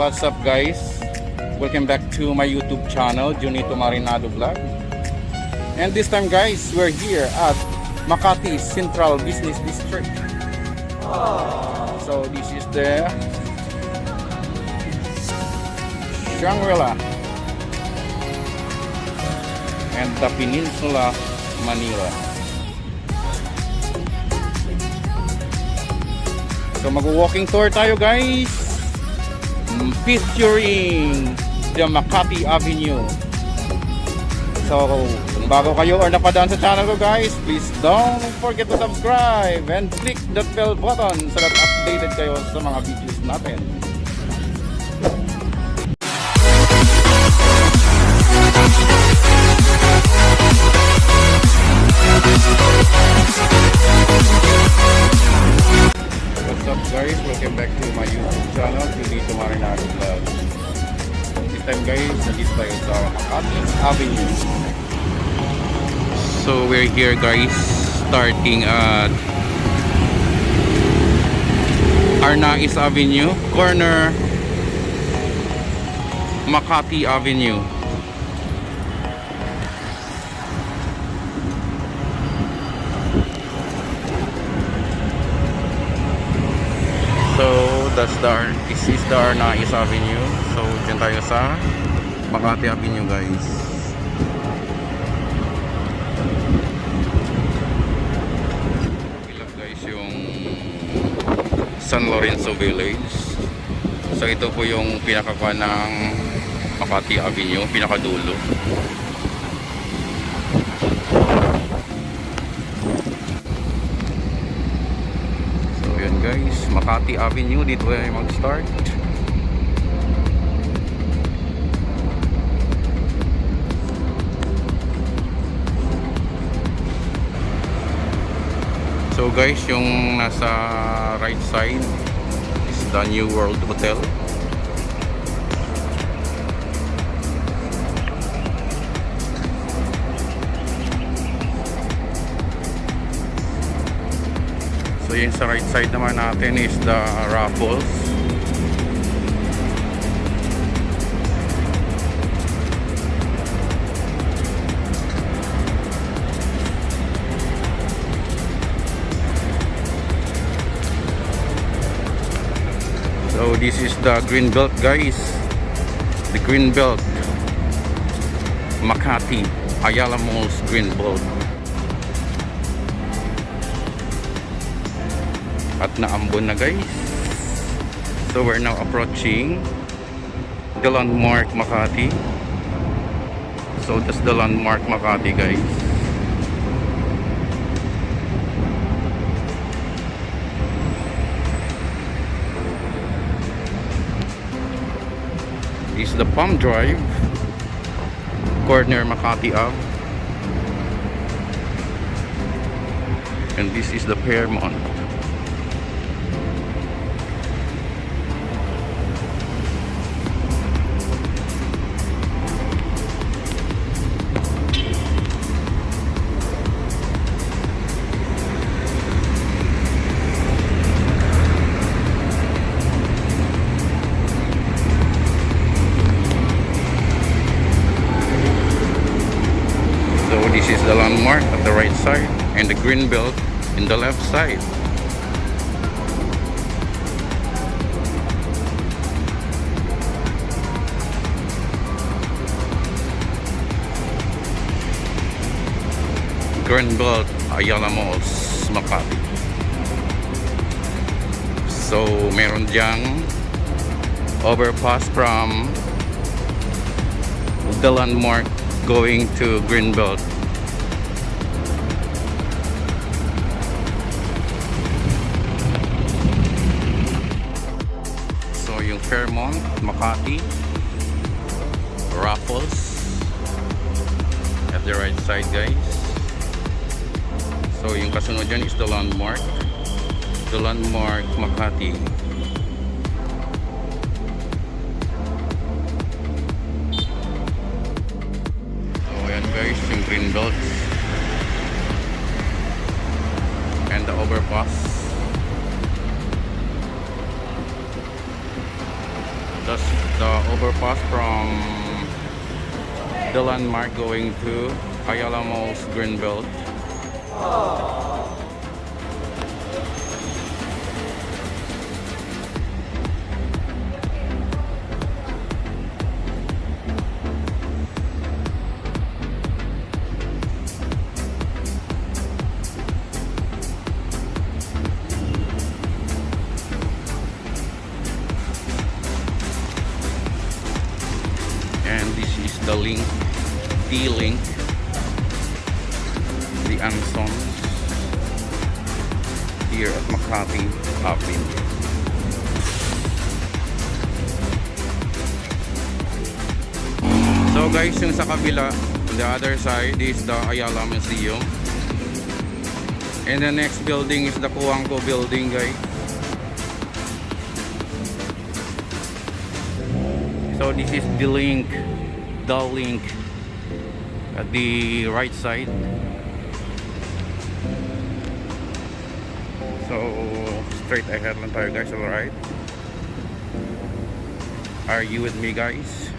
What's up guys? Welcome back to my YouTube channel, Junito Marinado Vlog. And this time guys, we're here at Makati Central Business District. So this is the Shangri-La and the Peninsula, Manila. So mag-walking tour tayo guys, featuring the Makati Avenue. So kung bago kayo or napadaan sa channel ko guys, please don't forget to subscribe and click that bell button so that updated kayo sa mga videos natin. What's up guys, welcome back to my YouTube channel, Junito Marinado Vlog. This time guys, nandito tayo sa Makati Avenue. So we're here guys, starting at Arnaiz Avenue, corner Makati Avenue. So this is the Arnaiz Avenue. So dyan tayo sa Makati Avenue guys. Ilap guys yung San Lorenzo Village. So ito po yung pinakakuha ng Makati Avenue, pinakadulo. Guys, Makati Avenue, dito ay mag-start. So guys, yung nasa right side is the New World Hotel. So yung sa right side naman natin is the Raffles. So this is the Greenbelt guys. The Greenbelt Makati Ayala Malls Greenbelt. At naambon na guys. So we're now approaching the landmark Makati. So that's the landmark Makati guys. This is the Palm Drive, corner Makati Ave. And this is the Fairmont. This is the landmark at the right side and the Greenbelt in the left side. Greenbelt Ayala Malls Makati. So meron diyang overpass from the landmark going to Greenbelt. Yung Fairmont, Makati, Raffles at the right side guys. So yung kasunod dyan is the landmark Makati. So ayan guys, yung Greenbelt and the overpass. That's the overpass from the landmark going to Ayala Malls Greenbelt. And this is the link, D-Link, the Anson here at Makati Avenue. So guys, yung sa kabila, on the other side is the Ayala Museum. And the next building is the Cuangco building, guys. So this is the link at the right side. So straight ahead lang tayo guys, alright? Are you with me guys?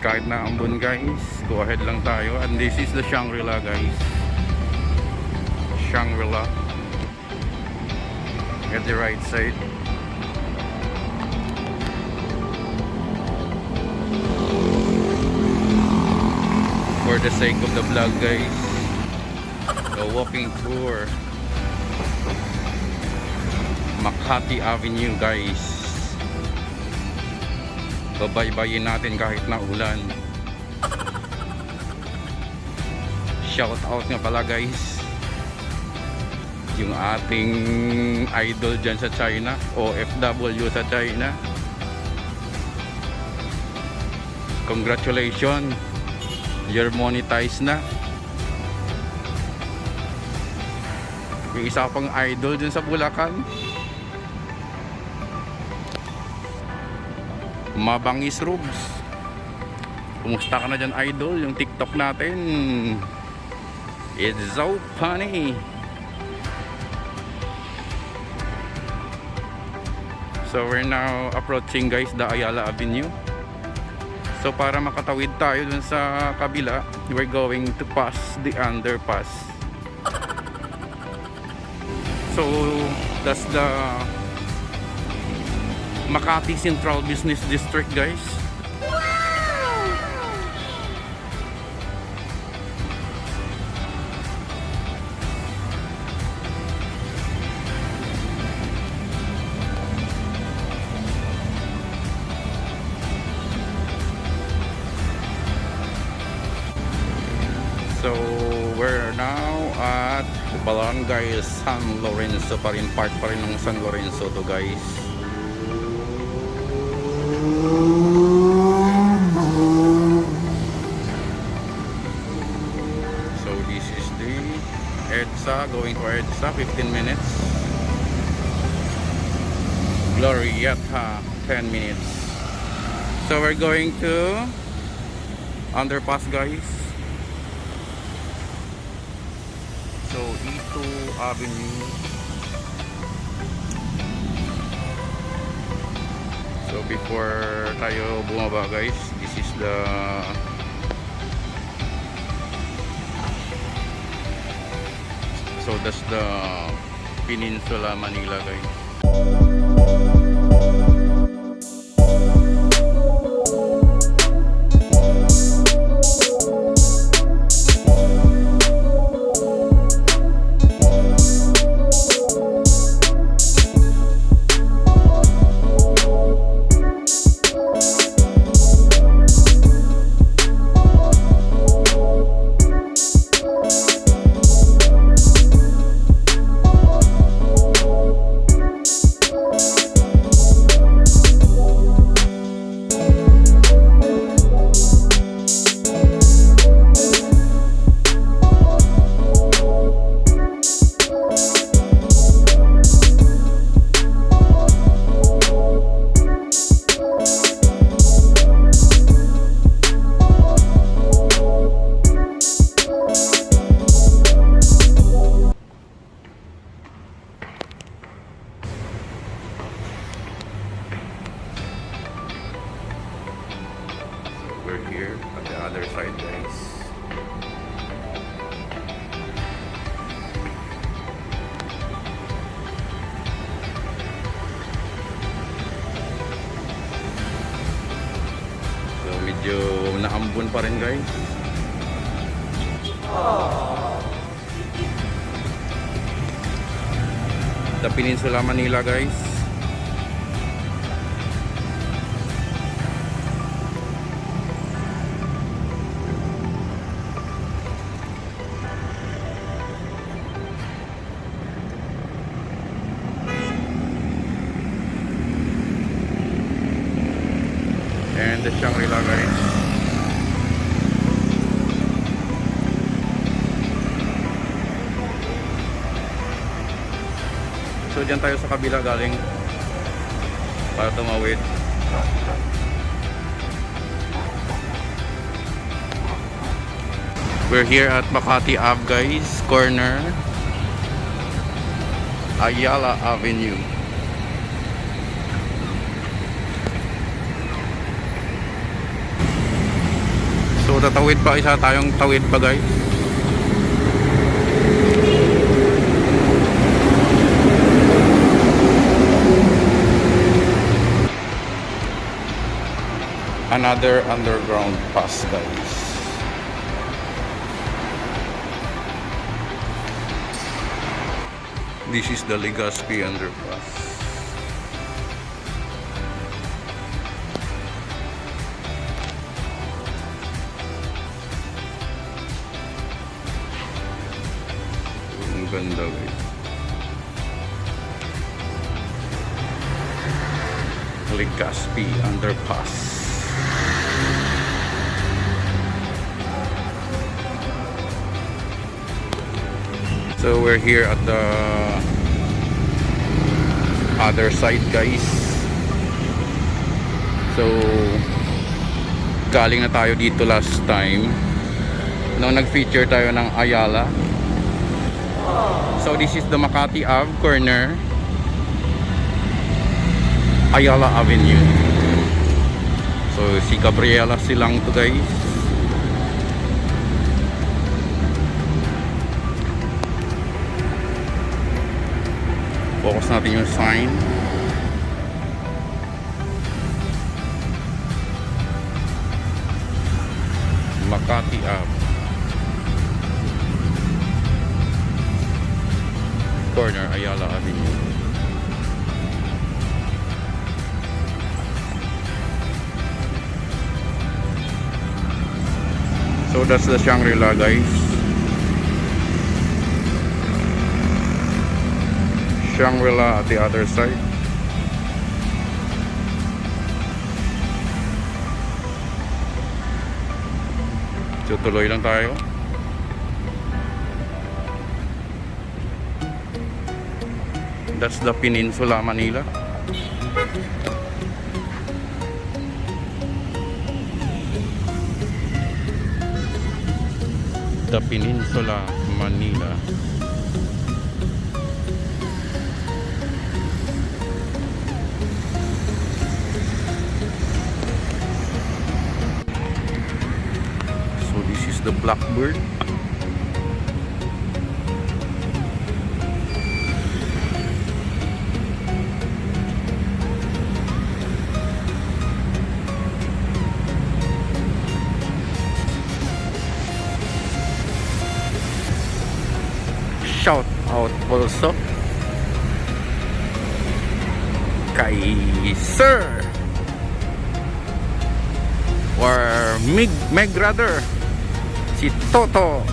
Kahit na ambon guys, go ahead lang tayo. And this is the Shangri-La guys. Shangri-La at the right side. For the sake of the vlog guys, a walking tour Makati Avenue guys. Babaybayin natin kahit na ulan. Shout out nga pala guys, yung ating idol dyan sa China, OFW sa China. Congratulations, you're monetized na. Yung isa pang idol dyan sa Bulacan, Mabangis Rubs. Kumusta ka na dyan idol? Yung TikTok natin, it's so funny. So we're now approaching guys the Ayala Avenue. So para makatawid tayo dun sa kabila, we're going to pass the underpass. So that's the Makati Central Business District guys. So we're now at Barangay San Lorenzo pa rin, part pa rin ng San Lorenzo to guys. So this is the EDSA, going to EDSA, 15 minutes. Glorieta, 10 minutes. So we're going to underpass guys. So E2 Avenue. So before tayo bumaba guys, this is the that's the Peninsula Manila guys. We're here at the other side, guys. So medyo naambon pa rin, guys. The Peninsula Manila, guys. And the Shangri-La, guys. So dyan tayo sa kabila galing para tumawid. We're here at Makati Ave, guys, corner Ayala Avenue. So tatawid pa, isa tayong tawid pa, guys. Another underground pass, guys. This is the Legazpi underpass. Ang ganda, guys. Legazpi underpass. So we're here at the other side, guys. So galing na tayo dito last time nung nag-feature tayo ng Ayala. So this is the Makati Ave corner Ayala Avenue. So si Gabriela silang to, guys. Focus natin yung sign. Makati Ave corner Ayala Avenue. So that's the Shangri-La, guys. Shangri-La at the other side. So tuloy lang tayo. That's the Peninsula Manila. The Peninsula Manila. The Blackbird. Shout out also kay Sir or Meg rather, si Toto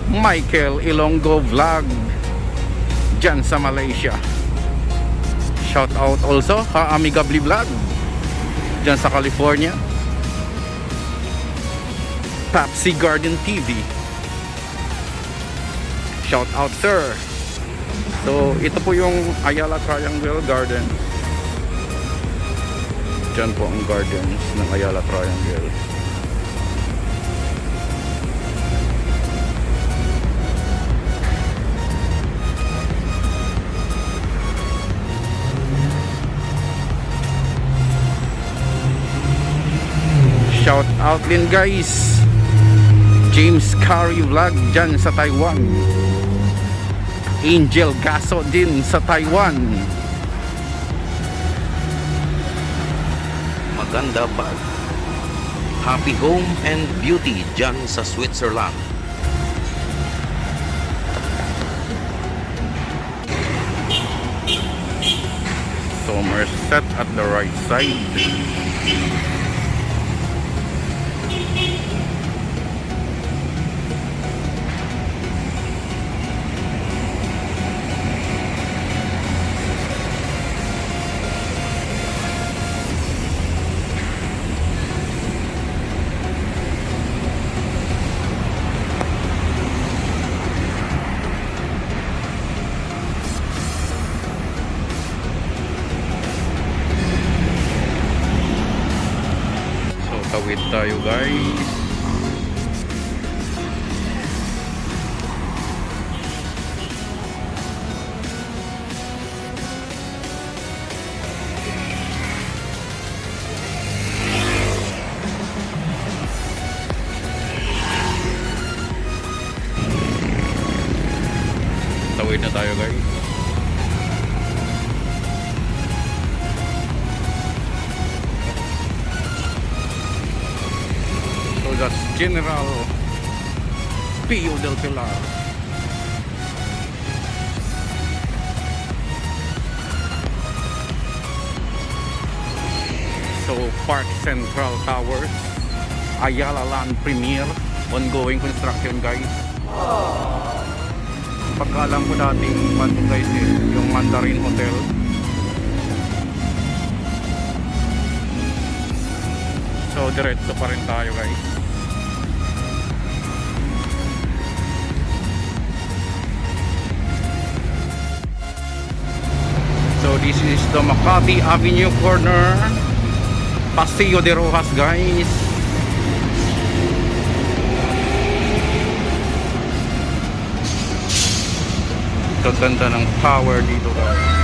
Michael Ilonggo Vlog dyan sa Malaysia. Shout out also ha Amigably Vlog dyan sa California. Papsi Garden TV. Shout out, sir. So ito po yung Ayala Triangle Garden. Dyan po ang gardens ng Ayala Triangle. shout out din guys, James Curry Vlog dyan sa Taiwan, Angel Gaso din sa Taiwan. Maganda bag, Happy Home and Beauty dyan sa Switzerland. Somerset at the right side. Tawid tayo guys. Tawid na tayo guys. That's General Pio del Pilar. So Park Central Towers, Ayala Land Premier, ongoing construction guys. Pagkalam ko dating ano guys yung Mandarin Hotel. So diretso pa rin tayo guys. So this is the Makati Avenue corner, Paseo de Rojas guys. Kaganda ng tower dito guys.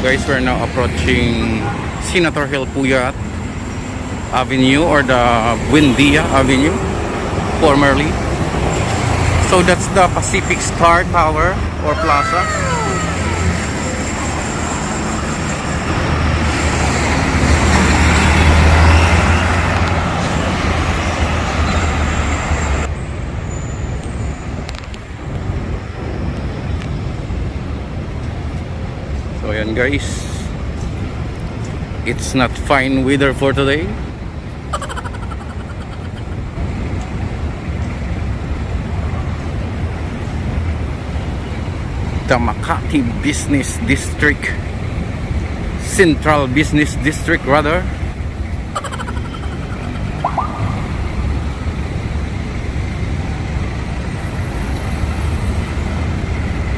Guys, we're now approaching Senator Hill Puyat Avenue, or the Buendia Avenue formerly. So that's the Pacific Star Tower or Plaza. So ayan guys, it's not fine weather for today. The Makati Business District, Central Business District rather.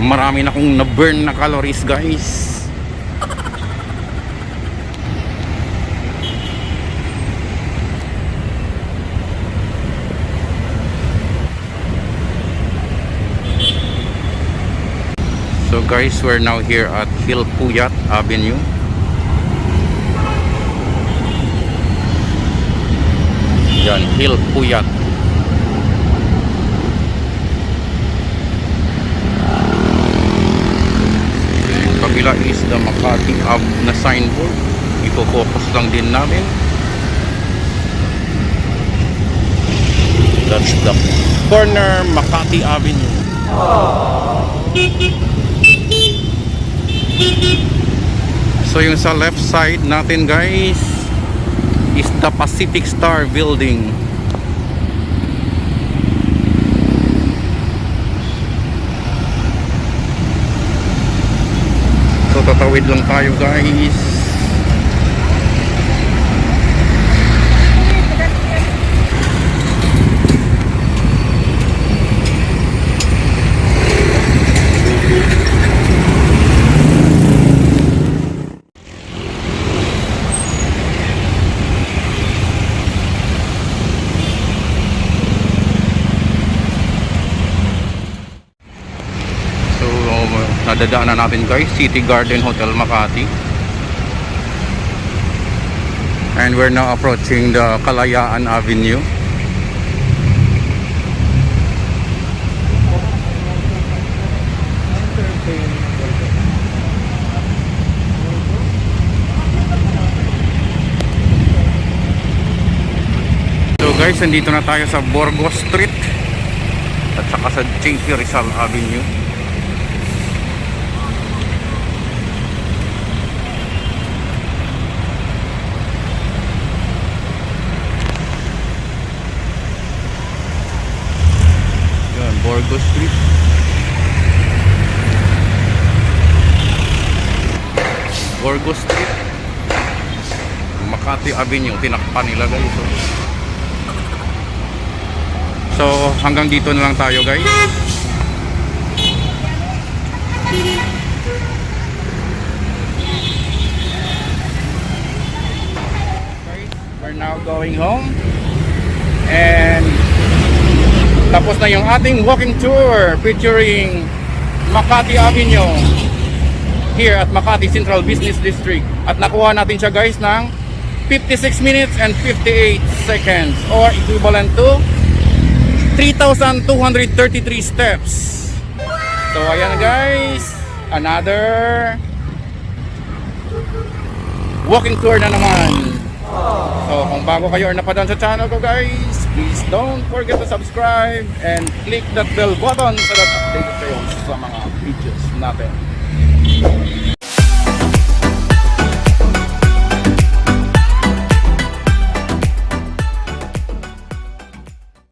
Marami na akong na-burn na calories guys. So guys, we're now here at Hill Puyat Avenue. Yan, Hill Puyat. Yung kabila is the Makati Ave na signboard. Ipo-focus lang din namin. That's the corner Makati Avenue. So yung sa left side natin guys is the Pacific Star Building. So tatawid lang tayo guys. dadaanan natin guys, City Garden Hotel Makati. And we're now approaching the Kalayaan Avenue. So guys, nandito na tayo sa Burgos Street at saka sa J.P. Rizal Avenue. Yan, Burgos Street. Burgos Street, Makati Avenue, tinakpan nila guys. So hanggang dito na lang tayo guys. We're now going home. And tapos na yung ating walking tour featuring Makati Avenue here at Makati Central Business District. At nakuha natin siya guys ng 56 minutes and 58 seconds or equivalent to 3,233 steps. So ayan guys, another walking tour na naman. So kung bago kayo or napadaan sa channel ko guys, please don't forget to subscribe and click that bell button so that updated kayo sa mga videos natin.